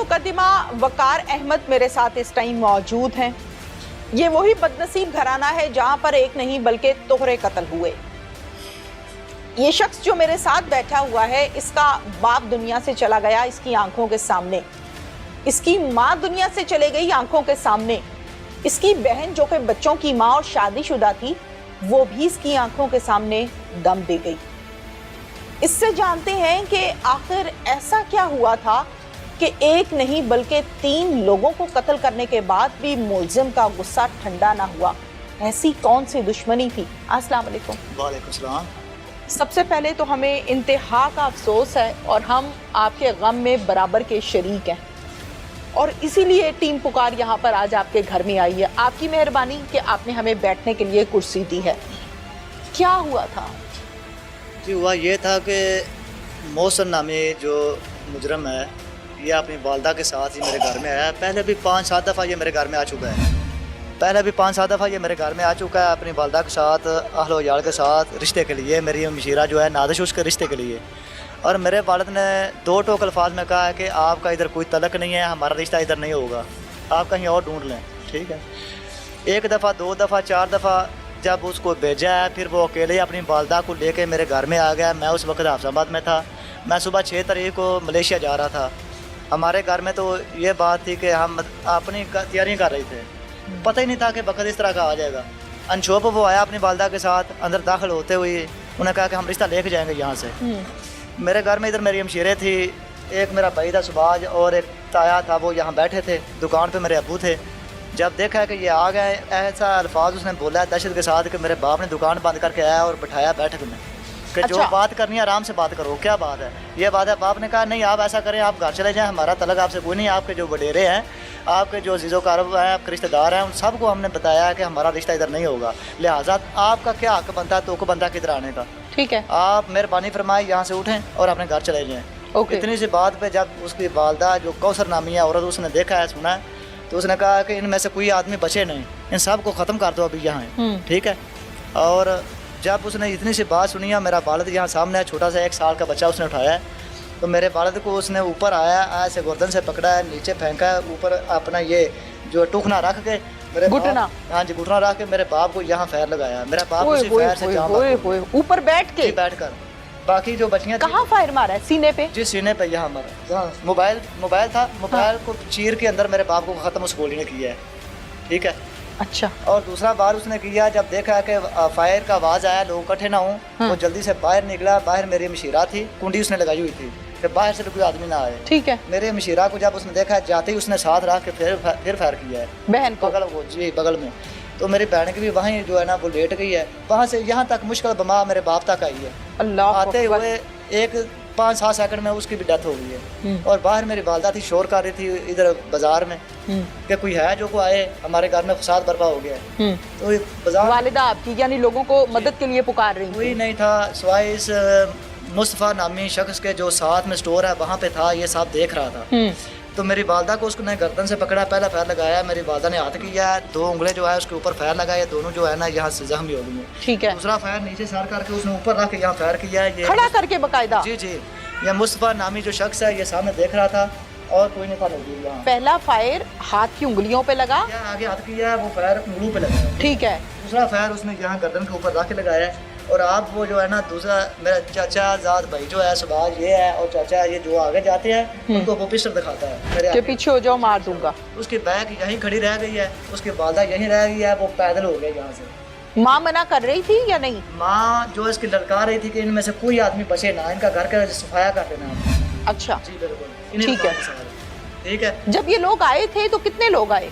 मुकद्दमा वकार अहमद मेरे साथ इस टाइम मौजूद हैं। ये वही बदनसीब घराना है जहां पर एक नहीं बल्कि तोहरे कत्ल हुए। ये शख्स जो मेरे साथ बैठा हुआ है, इसका बाप दुनिया से चला गया इसकी आंखों के सामने, इसकी माँ दुनिया से चले गई आंखों के सामने, इसकी बहन जो कि बच्चों की माँ और शादीशुदा थी वो भी इसकी आंखों के सामने दम दे गई। इससे जानते हैं कि आखिर ऐसा क्या हुआ था कि एक नहीं बल्कि 3 लोगों को कत्ल करने के बाद भी मुलजिम का गुस्सा ठंडा ना हुआ। ऐसी कौन सी दुश्मनी थी? अस्सलाम वालेकुम। वालेकुम सलाम। सबसे पहले तो हमें इंतहा का अफसोस है और हम आपके गम में बराबर के शरीक हैं और इसीलिए टीम पुकार यहाँ पर आज आपके घर में आई है। आपकी मेहरबानी कि आपने हमें बैठने के लिए कुर्सी दी है। क्या हुआ था? जी हुआ ये था कि मोहसिन नामी जो मुजरम है ये अपनी वालदा के साथ ही मेरे घर में आया। पहले भी 5-7 दफ़ा ये मेरे घर में आ चुका है। आ चुका है अपनी वालदा के साथ, अहल वयाल के साथ रिश्ते के लिए। मेरी मशीरा जो है नादिश उसके रिश्ते के लिए। और मेरे वालिद ने 2 टोक अल्फाज में कहा है कि आपका इधर कोई तलक नहीं है, हमारा रिश्ता इधर नहीं होगा, आप कहीं और ढूंढ लें। ठीक है, 1 दफ़ा 2 दफ़ा 4 दफ़ा जब उसको भेजा है, फिर वो अकेले अपनी वालदा को लेके मेरे घर में आ गया। मैं उस वक्त हाफिजाबाद में था। मैं सुबह 6 तारीख को मलेशिया जा रहा था। हमारे घर में तो ये बात थी कि हम अपनी तैयारी कर रहे थे, पता ही नहीं था कि वक्त इस तरह का आ जाएगा। अनशोप वो आया अपनी वालदा के साथ, अंदर दाखिल होते हुए उन्होंने कहा कि हम रिश्ता लेके जाएंगे यहाँ से। मेरे घर में इधर मेरी हमशीरें थी, एक मेरा भाई था सुबाज और एक ताया था, वो यहाँ बैठे थे। दुकान पे मेरे अबू थे। जब देखा कि ये आ गए, ऐसा अल्फाज उसने बोला दहशत के साथ कि मेरे बाप ने दुकान बंद करके आया और बिठाया बैठक में कि अच्छा। जो बात करनी है आराम से बात करो। क्या बात है? ये बात है। बाप ने कहा नहीं, आप ऐसा करें, आप घर चले जाएं, हमारा तलक आपसे कोई नहीं। आपके जो वडेरे हैं, आपके जो अजीज़ो कारब हैं, आपके रिश्तेदार हैं, उन सबको हमने बताया है कि हमारा रिश्ता इधर नहीं होगा, लिहाजा आपका क्या हक बनता है, तो को बनता है किधर आने का। ठीक है, आप मेहरबानी फरमाए यहाँ से उठें और अपने घर चले जाएँ। ओके। इतनी सी बात पे जब उसकी वालदा जो कौसर नामी है औरत, उसने देखा है, सुना है, तो उसने कहा कि इनमें से कोई आदमी बचे नहीं, इन सब को ख़त्म कर दो अभी यहाँ। ठीक है। और जब उसने इतनी सी बात सुनी है, मेरा वालिद यहाँ सामने है, छोटा सा 1 साल का बच्चा उसने उठाया है, तो मेरे वालिद को उसने ऊपर आया, ऐसे गर्दन से पकड़ा है, नीचे फेंका है, ऊपर अपना ये जो टुकना रख के मेरे घुटना, हाँ जी घुटना रख के मेरे बाप को यहाँ फैर लगाया। मेरा बाप उसी फैर से ऊपर बैठ के बैठ कर। बाकी जो बच्चियाँ कहाँ फायर मारा है? सीने पे? जी सीने पे यहाँ मारा। मोबाइल था, मोबाइल को चीर के अंदर मेरे बाप को ख़त्म उस गोली ने किया है। ठीक है। अच्छा। और दूसरा बार उसने किया, जब देखा कि फायर का आवाज़ आया, लोग इकट्ठे ना हों, वो जल्दी से बाहर निकला। बाहर मेरी मशीरा थी, कुंडी उसने लगाई हुई थी कि बाहर से कोई आदमी ना आए। ठीक है। मेरे मशीरा को जब उसने देखा, जाते ही उसने साथ रख के फिर फायर किया है बहन को, बगल में। तो मेरी बहन की भी वहीं जो है ना वो लेट गई है। वहाँ से यहाँ तक मुश्किल बमा मेरे बाप तक आई है। अल्लाह आते हुए 5-7 सेकंड में उसकी भी डेथ हो गई है। और बाहर मेरी वालदा थी, शोर कर रही थी इधर बाजार में कि कोई है जो को आए, हमारे घर में फसाद बर्पा हो गया है। तो बाजार वालिदा आपकी यानी लोगों को मदद के लिए पुकार रही कोई नहीं था सिवाय इस मुस्तफ़ा नामी शख्स के जो साथ में स्टोर है वहाँ पे था। ये सब देख रहा था। तो मेरी वालदा को उसने गर्दन से पकड़ा, पहला फैर लगाया, मेरी वालदा ने हाथ किया है, 2 उंगलें जो है उसके ऊपर फैर लगाए, दोनों जो है ना यहाँ से जख्मी हो गई है। ठीक है। दूसरा फैर नीचे सर करके उसने ऊपर रख के यहाँ फैर किया है, ये खड़ा करके बकायदा। जी जी। ये मुस्तफ़ा नामी जो शख्स है ये सामने देख रहा था और कोई नहीं था मौजूद यहाँ। पहला फायर हाथ की उंगलियों पे लगा, आगे हाथ किया है, वो फैर उंगलियों पे लगा। ठीक है। दूसरा फैर उसने यहाँ गर्दन के ऊपर रख के लगाया है। और आप वो जो है ना दूसरा मेरा चाचा जाद भाई जो है सुभाष ये है, और चाचा ये जो आगे जाते हैं उनको वो पिस्टल दिखाता है मेरे के पीछे हो जाओ मार दूंगा। उसकी बैग यहीं खड़ी रह गई है, उसकी वालदा यहीं रह गई है, वो पैदल हो गए यहाँ से। माँ मना कर रही थी या नहीं? माँ जो इसकी लड़का रही थी कि इनमें से कोई आदमी बचे ना, इनका घर का सफाया कर देना। अच्छा जी बिल्कुल। ठीक है। ठीक है। जब ये लोग आए थे तो कितने लोग आए?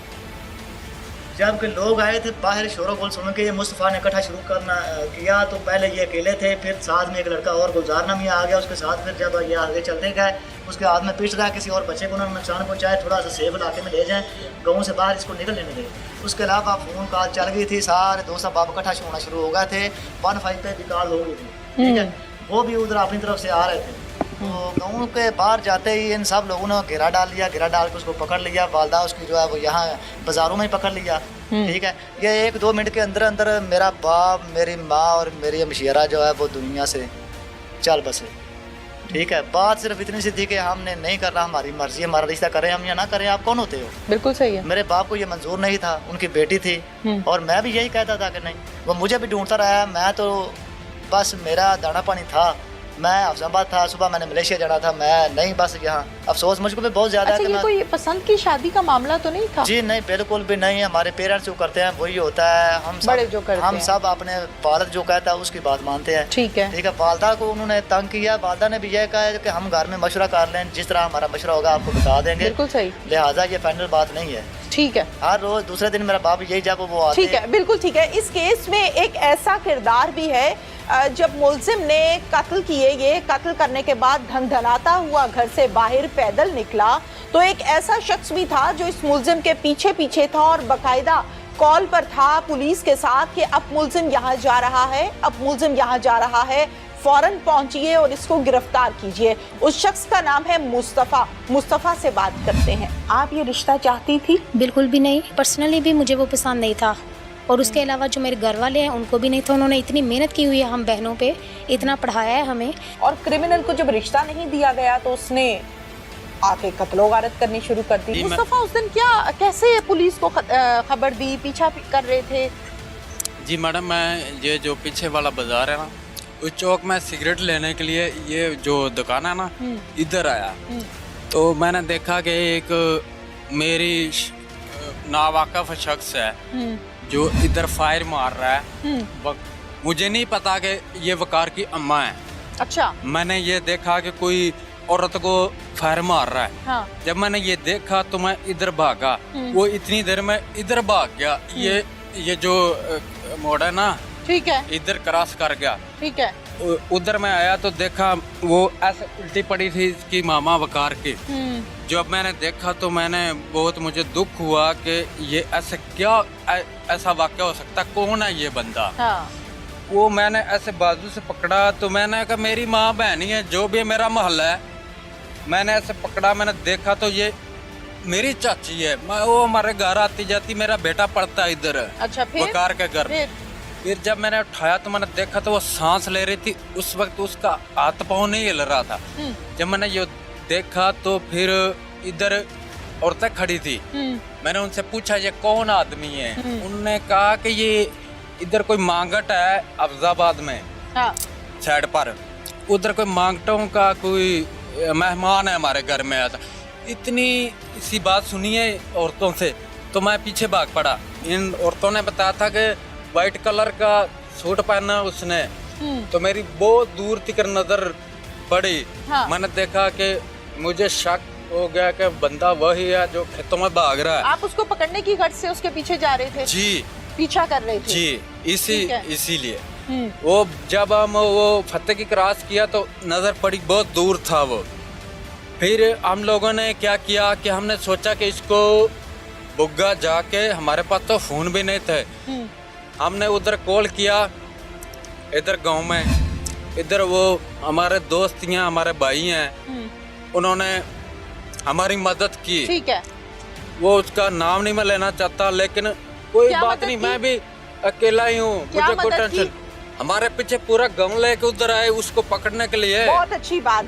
जब के लोग आए थे बाहर शोर गोल सुन के ये मुस्तफ़ा ने इकट्ठा शुरू करना किया, तो पहले ये अकेले थे, फिर साथ में एक लड़का और गुलजार नामी आ गया उसके साथ। फिर जब ये आगे चलते गए, उसके हाथ में पिट रहा है, किसी और बच्चे को उन्होंने नुकसान पहुँचाया, थोड़ा सा सेफ इलाके में ले जाएँ, गाँव से बाहर इसको निकल लेने दें। उसके अलावा फ़ोन कॉल चल गई थी, सारे दोस्त बाप इकट्ठा होना शुरू हो गए थे, 1-5 पे भी कॉल हो गई थी। ठीक है। वो भी उधर अपनी तरफ से आ रहे थे। तो गाँव के बाहर जाते ही इन सब लोगों ने घेरा डाल लिया, घेरा डाल के उसको पकड़ लिया। वालदा उसकी जो है वो यहाँ बाज़ारों में ही पकड़ लिया। ठीक है। ये 1-2 मिनट के अंदर अंदर मेरा बाप, मेरी माँ और मेरी मशीरा जो है वो दुनिया से चल बसे। ठीक है, बात सिर्फ इतनी सी थी कि हमने नहीं करना, हमारी मर्जी, हमारा रिश्ता करें हम या ना करें, आप कौन होते हो। बिल्कुल सही है। मेरे बाप को ये मंजूर नहीं था, उनकी बेटी थी और मैं भी यही कहता था कि नहीं, वो मुझे भी ढूंढता रहा। मैं तो बस मेरा दाना पानी था, मैं अफजाबाद था, सुबह मैंने मलेशिया जाना था, मैं नहीं बस यहाँ। अफसोस मुझको भी बहुत ज़्यादा अच्छा, है कि ये कोई पसंद की शादी का मामला तो नहीं था? जी नहीं, बिल्कुल भी नहीं। हमारे पेरेंट्स जो करते हैं वही होता है, बड़े जो करते हम हैं। सब अपने वालिद जो कहता है उसकी बात मानते हैं। ठीक है। ठीक है, वालदा को उन्होंने तंग किया, वालदा ने भी यह कहा है कि हम घर में मशवरा कर लें, जिस तरह हमारा मशवरा होगा आपको बता देंगे। बिल्कुल सही। लिहाजा ये फाइनल बात नहीं है। ठीक है। हर रोज दूसरे दिन मेरा बाप यही जब वो आते ठीक है, बिल्कुल ठीक है। इस केस में एक ऐसा किरदार भी है, जब मुलजिम ने कत्ल किए, ये कत्ल करने के बाद धनधनाता हुआ घर से बाहर पैदल निकला, तो एक ऐसा शख्स भी था जो इस मुलजिम के पीछे पीछे था और बाकायदा कॉल पर था पुलिस के साथ कि अब मुलजिम यहाँ जा रहा है, अब मुलजिम यहाँ जा रहा है, फौरन पहुंचिए और इसको गिरफ्तार कीजिए। उस शख्स का नाम है मुस्तफ़ा। मुस्तफ़ा से बात करते हैं। आप ये रिश्ता चाहती थी? बिल्कुल भी नहीं, पर्सनली भी मुझे वो पसंद नहीं था और उसके अलावा जो मेरे घर वाले हैं उनको भी नहीं था। उन्होंने इतनी मेहनत की हुई है हम बहनों पे, इतना पढ़ाया है हमें। और क्रिमिनल को जब रिश्ता नहीं दिया गया तो उसने आके कत्लो गारत करनी शुरू कर दी। मुस्तफ़ा उस दिन कैसे पुलिस को खबर दी, पीछा कर रहे थे? जी मैडम, मैं ये जो पीछे वाला बाजार है ना, उस चौक में सिगरेट लेने के लिए ये जो दुकान है ना, इधर आया तो मैंने देखा कि एक मेरी नावाकिफ शख्स है जो इधर फायर मार रहा है। मुझे नहीं पता कि ये वकार की अम्मा है। अच्छा। मैंने ये देखा कि कोई औरत को फायर मार रहा है। हाँ। जब मैंने ये देखा तो मैं इधर भागा, वो इतनी देर में इधर भाग गया। ये जो मोड़ है ना, ठीक है, इधर क्रॉस कर गया। ठीक है। उधर मैं आया तो देखा वो ऐसे उल्टी पड़ी थी इसकी मामा वकार की। जब मैंने देखा तो मैंने बहुत, मुझे दुख हुआ कि ये ऐसे क्या ऐसा वाक़या हो सकता, कौन है ये बंदा। हाँ। वो मैंने ऐसे बाजू से पकड़ा तो मैंने कहा मेरी माँ बहन ही है, जो भी मेरा मोहल्ला है। मैंने ऐसे पकड़ा, मैंने देखा तो ये मेरी चाची है। वो हमारे घर आती जाती, मेरा बेटा पढ़ता है इधर। अच्छा, फिर? वकार के घर। फिर जब मैंने उठाया तो मैंने देखा तो वो सांस ले रही थी। उस वक्त उसका हाथ पाँव नहीं हिल रहा था। जब मैंने ये देखा तो फिर इधर औरतें खड़ी थी। मैंने उनसे पूछा ये कौन आदमी है। उन्होंने कहा कि ये इधर कोई मांगट है अफजाबाद में। हाँ। साइड पर उधर कोई मांगटों का कोई मेहमान है हमारे घर में आया था। इतनी सी बात सुनी है औरतों से तो मैं पीछे भाग पड़ा। इन औरतों ने बताया था कि वाइट कलर का सूट पहना उसने, तो मेरी बहुत दूर तक नजर पड़ी। हाँ। मैंने देखा कि मुझे शक हो गया कि बंदा वही है जो खेतों में भाग रहा है। आप उसको पकड़ने की गर्ज से उसके पीछे जा रहे थे? जी, पीछा कर रहे थे। जी, इसीलिए वो जब हम वो फतेह की क्रॉस किया तो नजर पड़ी, बहुत दूर था वो। फिर हम लोगों ने क्या किया कि हमने सोचा कि इसको बुग्गा जाके, हमारे पास तो फोन भी नहीं थे, हमने उधर कॉल किया इधर गांव में। इधर वो हमारे दोस्त हैं, हमारे भाई हैं, उन्होंने हमारी मदद की। ठीक है। वो उसका नाम नहीं मैं लेना चाहता, लेकिन कोई बात नहीं, मैं भी अकेला ही हूँ, मुझे कोई टेंशन। हमारे पीछे पूरा गांव लेके उधर आए उसको पकड़ने के लिए। बहुत अच्छी बात है।